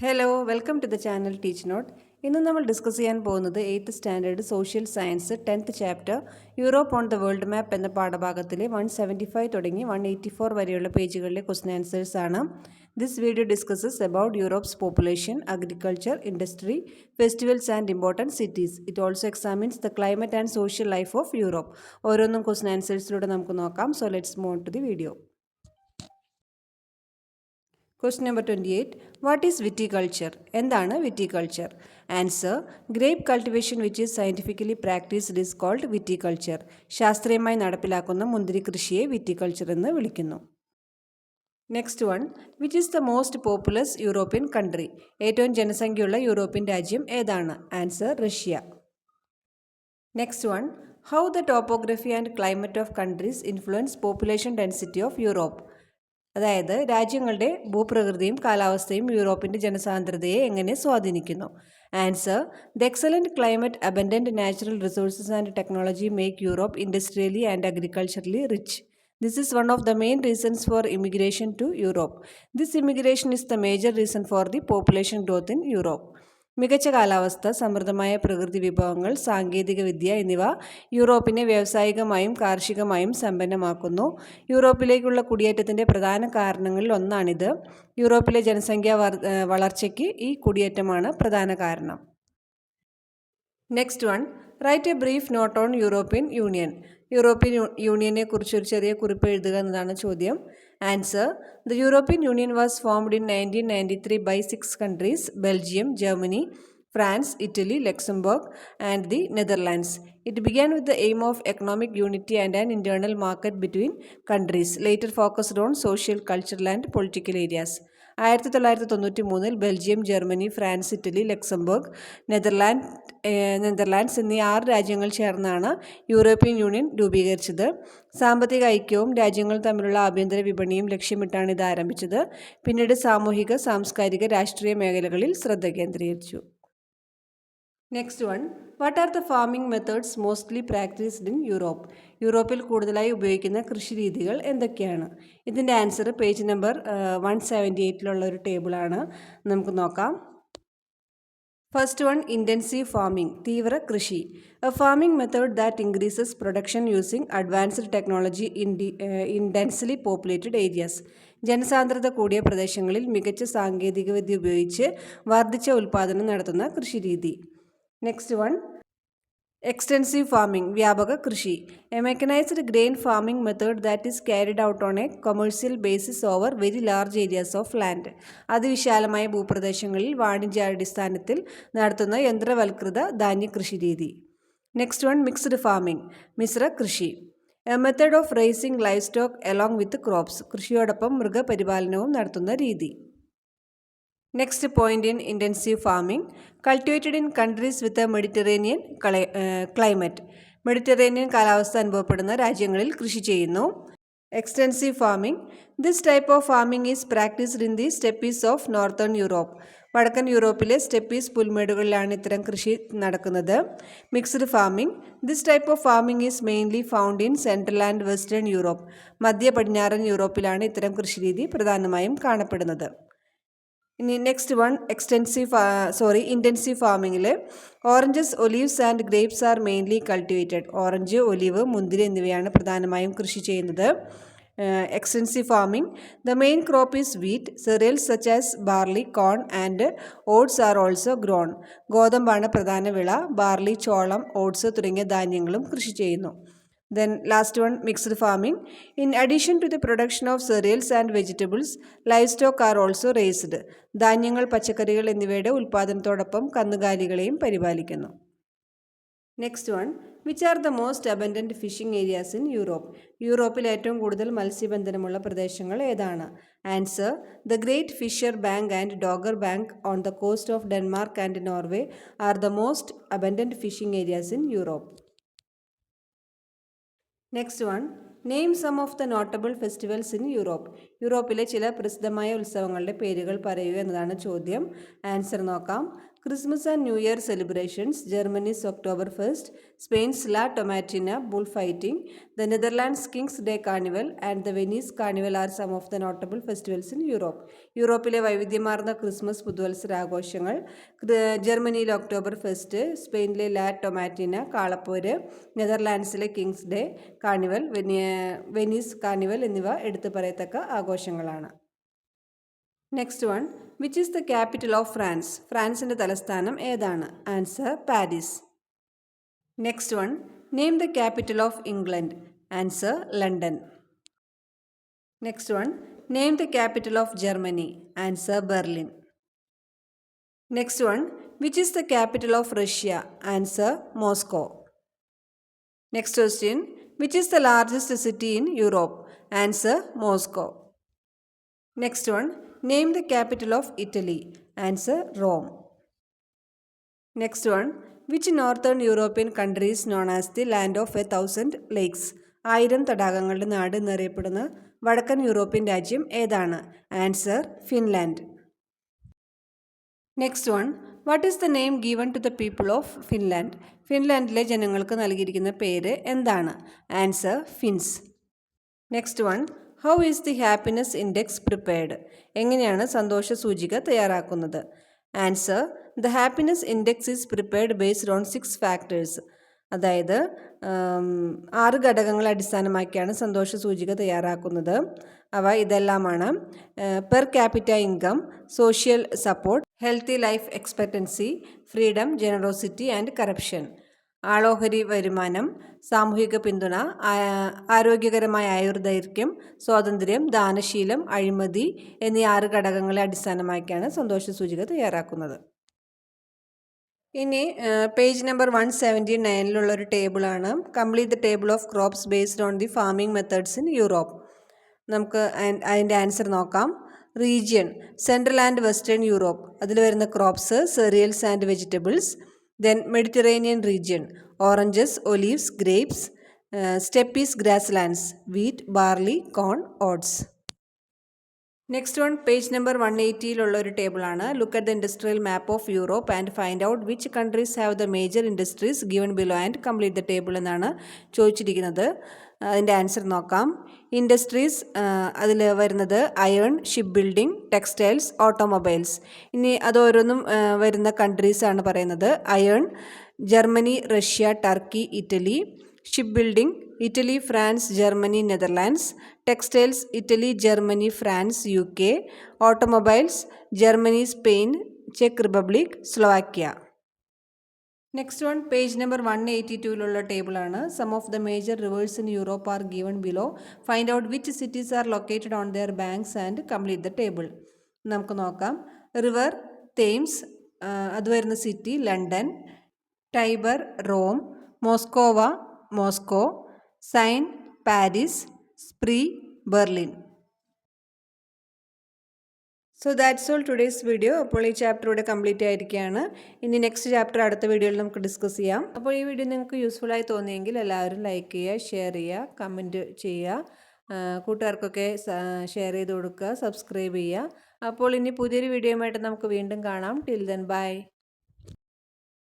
Hello welcome to the channel teach note. ഇന്ന് നമ്മൾ discuss ചെയ്യാൻ പോകുന്നത് 8th standard social science 10th chapter Europe on the world map എന്ന പാഠഭാഗത്തിലെ 175 തുടങ്ങി 184 വരെയുള്ള പേജുകളിലെ ക്വസ്റ്റ്യൻ ആൻസേഴ്സ് ആണ്. This video discusses about Europe's population, agriculture, industry, festivals and important cities. It also examines the climate and social life of Europe. ഓരോന്നും question ആൻസേഴ്സിലൂടെ നമുക്ക് നോക്കാം. So let's move to the video. Question number 28. What is viticulture? എന്താണ് viticulture? Answer. Grape cultivation which is scientifically practiced is called viticulture. ശാസ്ത്രീയമായി നടപ്പിലാക്കുന്ന മുന്തിരി കൃഷിയെ viticulture എന്ന് വിളിക്കുന്നു. Next one. Which is the most populous European country? ഏറ്റവും ജനസംഖ്യയുള്ള European രാജ്യം ഏതാണ്? Answer. Russia. Next one. How the topography and climate of countries influence population density of Europe? അതായത് രാജ്യങ്ങളുടെ ഭൂപ്രകൃതിയും കാലാവസ്ഥയും യൂറോപ്പിൻ്റെ ജനസാന്ദ്രതയെ എങ്ങനെ സ്വാധീനിക്കുന്നു? Answer. The excellent climate, abundant natural resources and technology make Europe industrially and agriculturally rich. This is one of the main reasons for immigration to Europe. This immigration is the major reason for the population growth in Europe. മികച്ച കാലാവസ്ഥ, സമൃദ്ധമായ പ്രകൃതി വിഭവങ്ങൾ, സാങ്കേതിക വിദ്യ എന്നിവ യൂറോപ്പിനെ വ്യാവസായികമായും കാർഷികമായും സമ്പന്നമാക്കുന്നു. യൂറോപ്പിലേക്കുള്ള കുടിയേറ്റത്തിൻ്റെ പ്രധാന കാരണങ്ങളിൽ ഒന്നാണിത്. യൂറോപ്പിലെ ജനസംഖ്യാ വളർച്ചയ്ക്ക് ഈ കുടിയേറ്റമാണ് പ്രധാന കാരണം. Next one. Write a brief note on European Union. European യൂണിയനെ കുറിച്ച് ഒരു ചെറിയ കുറിപ്പ് എഴുതുക എന്നതാണ് ചോദ്യം. Answer. The European Union was formed in 1993 by 6 countries: Belgium, Germany, France, Italy, Luxembourg, and the Netherlands. It began with the aim of economic unity and an internal market between countries, later focused on social, cultural, and political areas. 1993 Belgium, Germany, France, Italy, Luxembourg, Netherlands എന്നീ 6 രാജ്യങ്ങൾ ചേർന്നാണ് European union രൂപീകരിച്ചത്. സാമ്പത്തിക ഐക്യവും രാജ്യങ്ങൾ തമ്മിലുള്ള ആഭ്യന്തര വിപണിയും ലക്ഷ്യമിട്ടാണ് ഇത് ആരംഭിച്ചത്. പിന്നീട് സാമൂഹിക, സാംസ്കാരിക, രാഷ്ട്രീയ മേഖലകളിൽ ശ്രദ്ധ കേന്ദ്രീകരിച്ചു. Next one. What are the farming methods mostly practised in Europe? യൂറോപ്പിൽ കൂടുതലായി ഉപയോഗിക്കുന്ന കൃഷിരീതികൾ എന്തൊക്കെയാണ്? ഇതിൻ്റെ ആൻസർ പേജ് നമ്പർ 178 ഒരു ടേബിളാണ്. നമുക്ക് നോക്കാം. First one. ഇൻറ്റൻസീവ് ഫാമിംഗ്, തീവ്ര കൃഷി. A farming method that increases production using advanced technology in densely populated areas. ജനസാന്ദ്രത കൂടിയ പ്രദേശങ്ങളിൽ മികച്ച സാങ്കേതികവിദ്യ ഉപയോഗിച്ച് വർദ്ധിച്ച ഉൽപ്പാദനം നടത്തുന്ന കൃഷിരീതി. Next one. എക്സ്റ്റെൻസീവ് ഫാമിംഗ്, വ്യാപക കൃഷി. A mechanised grain farming method that is carried out on a commercial basis over very large areas of land. അതിവിശാലമായ ഭൂപ്രദേശങ്ങളിൽ വാണിജ്യാടിസ്ഥാനത്തിൽ നടത്തുന്ന യന്ത്രവൽകൃത ധാന്യ കൃഷി രീതി. Next one. മിക്സ്ഡ് ഫാമിംഗ്, മിശ്ര കൃഷി. A method of racing live stock along with crops. കൃഷിയോടൊപ്പം മൃഗപരിപാലനവും നടത്തുന്ന രീതി. Next point in intensive farming, cultivated in countries with a Mediterranean climate. Mediterranean കാലാവസ്ഥ അനുഭവപ്പെടുന്ന രാജ്യങ്ങളിൽ കൃഷി ചെയ്യുന്നു. Extensive farming. This type of farming is practised in the steppes of northern Europe. വടക്കൻ യൂറോപ്പിലെ സ്റ്റെപ്പീസ് പുൽമേടുകളിലാണ് ഇത്തരം കൃഷി നടക്കുന്നത്. Mixed farming. This type of farming is mainly found in central and western Europe. മധ്യ പടിഞ്ഞാറൻ യൂറോപ്പിലാണ് ഇത്തരം കൃഷിരീതി പ്രധാനമായും കാണപ്പെടുന്നത്. ഇനി നെക്സ്റ്റ് വൺ. ഇൻറ്റൻസീവ് ഫാമിങ്ങിൽ oranges, olives and grapes are mainly cultivated. Orange, olive, മുന്തിരി എന്നിവയാണ് പ്രധാനമായും കൃഷി ചെയ്യുന്നത്. Extensive farming. The main crop is wheat. Cereals such as barley, corn and oats are also grown. ഗോതമ്പാണ് പ്രധാന വിള. ബാർലി, ചോളം, ഓട്സ് തുടങ്ങിയ ധാന്യങ്ങളും കൃഷി ചെയ്യുന്നു. Then last one. Mixed farming. In addition to the production of cereals and vegetables, livestock are also raised. ധാന്യങ്ങൾ, പച്ചക്കറികൾ എന്നിവയുടെ ഉൽപ്പാദനത്തോടൊപ്പം കന്നുകാലികളെയും പരിപാലിക്കുന്നു. Next one. Which are the most abundant fishing areas in Europe? യൂറോപ്പിൽ ഏറ്റവും കൂടുതൽ മത്സ്യബന്ധനമുള്ള പ്രദേശങ്ങൾ ഏതാണ്? Answer. The Great Fisher Bank and Dogger Bank on the coast of Denmark and Norway are the most abundant fishing areas in Europe. Next one. Name some of the notable festivals in Europe. യൂറോപ്പിലെ ചില പ്രസിദ്ധമായ ഉത്സവങ്ങളുടെ പേരുകൾ പറയുക എന്നതാണ് ചോദ്യം. Answer നോക്കാം. Christmas and New Year celebrations, Germany's Oktoberfest, Spain's La Tomatina bullfighting, the Netherlands King's Day Carnival and the Venice Carnival are some of the notable festivals in Europe. യൂറോപ്പിലെ വൈവിധ്യമാർന്ന ക്രിസ്മസ് പുതുവത്സരാഘോഷങ്ങൾ, ജർമ്മനിയിലെ ഒക്ടോബർ ഫെസ്റ്റ്, സ്പെയിനിലെ La Tomatina കാളപ്പോര്, നെതർലാൻഡ്സിലെ King's Day carnival, Venice carnival എന്നിവ എടുത്തു പറയത്തക്ക ആഘോഷങ്ങളാണ്. Next one, which is the capital of France? ഫ്രാൻസിൻ്റെ തലസ്ഥാനം ഏതാണ്? Answer Paris. Next one, name the capital of England. Answer London. Next one, name the capital of Germany. Answer Berlin. Next one, which is the capital of Russia? Answer Moscow. Next question, which is the largest city in Europe? Answer Moscow. Next one, name the capital of Italy. Answer Rome. Next one, which northern European country is known as the land of 1000 lakes? 1000 തടാകങ്ങളുടെ നാട് എന്നറിയപ്പെടുന്ന വടക്കൻ യൂറോപ്യൻ രാജ്യം ഏതാണ്? Answer Finland. Next one, what is the name given to the people of Finland? ഫിൻലാൻഡിലെ ജനങ്ങൾക്ക് നൽകിയിരിക്കുന്ന പേര് എന്താണ്? Answer Finns. Next one, how is the happiness index prepared? എങ്ങനെയാണ് സന്തോഷ സൂചിക തയ്യാറാക്കുന്നത്? Answer, the happiness index is prepared based on 6 factors. അതായത് 6 ഘടകങ്ങളെ അടിസ്ഥാനമാക്കിയാണ് സന്തോഷ സൂചിക തയ്യാറാക്കുന്നത്. അവ ഇതെല്ലാമാണ്: per capita income, social support, healthy life expectancy, freedom, generosity and corruption. ആളോഹരി വരുമാനം, സാമൂഹിക പിന്തുണ, ആരോഗ്യകരമായ ആയുർദൈർഘ്യം, സ്വാതന്ത്ര്യം, ദാനശീലം, അഴിമതി എന്നീ 6 ഘടകങ്ങളെ അടിസ്ഥാനമാക്കിയാണ് സന്തോഷ സൂചിക തയ്യാറാക്കുന്നത്. ഇനി പേജ് നമ്പർ 179 ഒരു ടേബിളാണ്. Complete the table of crops based on the farming methods in Europe. നമുക്ക് അതിൻ്റെ ആൻസർ നോക്കാം. Region, central and western Europe. അതിൽ വരുന്ന crops cereals and vegetables. Then Mediterranean region, oranges, olives, grapes. Steppe is grasslands, wheat, barley, corn, oats. Next one, page number 180 ഒരു ടേബിളാണ്. Look at the industrial map of Europe and find out which countries have the major industries given below and complete the table എന്നാണ് ചോദിച്ചിരിക്കുന്നത്. അതിൻ്റെ answer നോക്കാം. Industries അതിൽ വരുന്നത് iron, ship building, textiles, automobiles. ഇനി അതോരോന്നും വരുന്ന കൺട്രീസാണ് പറയുന്നത്. Iron Germany, Russia, Turkey, Italy. Ship building Italy, France, Germany, Netherlands. Textiles Italy, Germany, France, UK. Automobiles Germany, Spain, ചെക്ക് Republic, Slovakia. Next one, page number 182 ടേബിളാണ്. Some of the major rivers in Europe are given below. Find out which cities are located on their banks and complete the table. നമുക്ക് നോക്കാം. River Thames, അത് വരുന്ന city London. Tiber Rome. Moskva Moscow. Seine Paris. Spree Berlin. So that's all today's video. അപ്പോൾ ഈ chapter ഇവിടെ complete ആയിരിക്കുകയാണ്. ഇനി next chapter അടുത്ത വീഡിയോയിൽ നമുക്ക് ഡിസ്കസ് ചെയ്യാം. അപ്പോൾ ഈ വീഡിയോ നിങ്ങൾക്ക് യൂസ്ഫുള്ളായി തോന്നിയെങ്കിൽ എല്ലാവരും ലൈക്ക് ചെയ്യുക, ഷെയർ ചെയ്യുക, കമൻറ്റ് ചെയ്യുക, കൂട്ടുകാർക്കൊക്കെ ഷെയർ ചെയ്ത് കൊടുക്കുക, സബ്സ്ക്രൈബ് ചെയ്യുക. അപ്പോൾ ഇനി പുതിയൊരു വീഡിയോയുമായിട്ട് നമുക്ക് വീണ്ടും കാണാം. Till then bye.